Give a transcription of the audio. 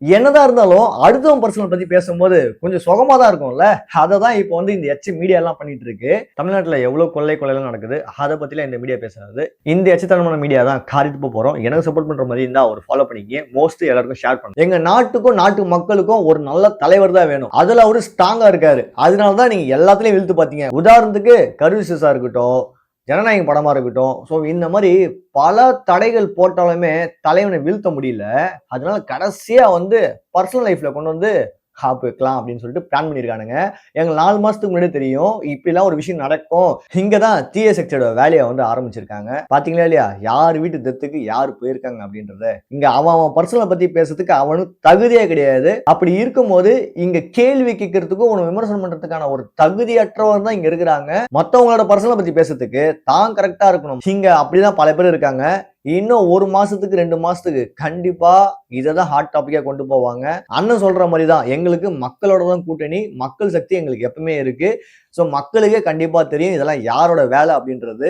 என்னதான் இருந்தாலும் அடுத்தவன் பர்சனல் பத்தி பேசும்போது கொஞ்சம் சுகமா தான் இருக்கும்ல. அதை தான் இப்போ வந்து இந்த எச் மீடியா எல்லாம் பண்ணிட்டு இருக்கு. தமிழ்நாட்டுல எவ்வளவு கொள்ளைலாம் நடக்குது, அதை பத்திலாம் இந்த மீடியா பேசுறது. இந்த எச்சத்தனமான மீடியா தான் காரிட்டு போறோம். எனக்கு சப்போர்ட் பண்ற மாதிரி இருந்தா ஒரு ஃபாலோ பண்ணிக்க, மோஸ்ட் எல்லாருக்கும் ஷேர் பண்ணுங்க. எங்க நாட்டுக்கும் நாட்டு மக்களுக்கும் ஒரு நல்ல தலைவர் தான் வேணும். அதுல அவரு ஸ்ட்ராங்கா இருக்காரு. அதனாலதான் நீங்க எல்லாத்துலயும் இழுத்து பாத்தீங்க. உதாரணத்துக்கு கருவிசா இருக்கட்டும், ஜனநாயகம் படமா இருக்கட்டும். ஸோ இந்த மாதிரி பல தடைகள் போட்டாலுமே தலைவனை வீழ்த்த முடியல. அதனால கடைசியா வந்து பர்சனல் லைஃப்ல கொண்டு வந்து காப்பு வைக்கலாம் அப்படின்னு சொல்லிட்டு பிளான் பண்ணியிருக்கானுங்க. எங்களுக்கு 4 மாசத்துக்கு முன்னாடி தெரியும் இப்படிலாம் ஒரு விஷயம் நடக்கும். இங்கதான் தீய சக்தியோட வேலையை வந்து ஆரம்பிச்சிருக்காங்க. பாத்தீங்களா இல்லையா, யார் வீட்டு டெத்துக்கு யார் போயிருக்காங்க அப்படின்றத. இங்க அவன் பர்சனலை பத்தி பேசுறதுக்கு அவனுக்கு தகுதியே கிடையாது. அப்படி இருக்கும்போது இங்க கேள்வி கேட்கறதுக்கும் ஒரு விமர்சனம் பண்றதுக்கான ஒரு தகுதியற்றவர் தான் இங்க இருக்கிறாங்க. மத்தவங்களோட பர்சனலை பத்தி பேசுறதுக்கு தான் கரெக்டா இருக்கணும். இங்க அப்படிதான் பல பேர் இருக்காங்க. இன்னும் 1 மாசத்துக்கு 2 மாசத்துக்கு கண்டிப்பா இததான் ஹாட் டாபிக்கா கொண்டு போவாங்க. அண்ணன் சொல்ற மாதிரி தான், எங்களுக்கு மக்களோட தான் கூட்டணி, மக்கள் சக்தி எங்களுக்கு எப்பவுமே இருக்கு. சோ மக்களுக்கே கண்டிப்பா தெரியும் இதெல்லாம் யாரோட வேலை அப்படின்றது.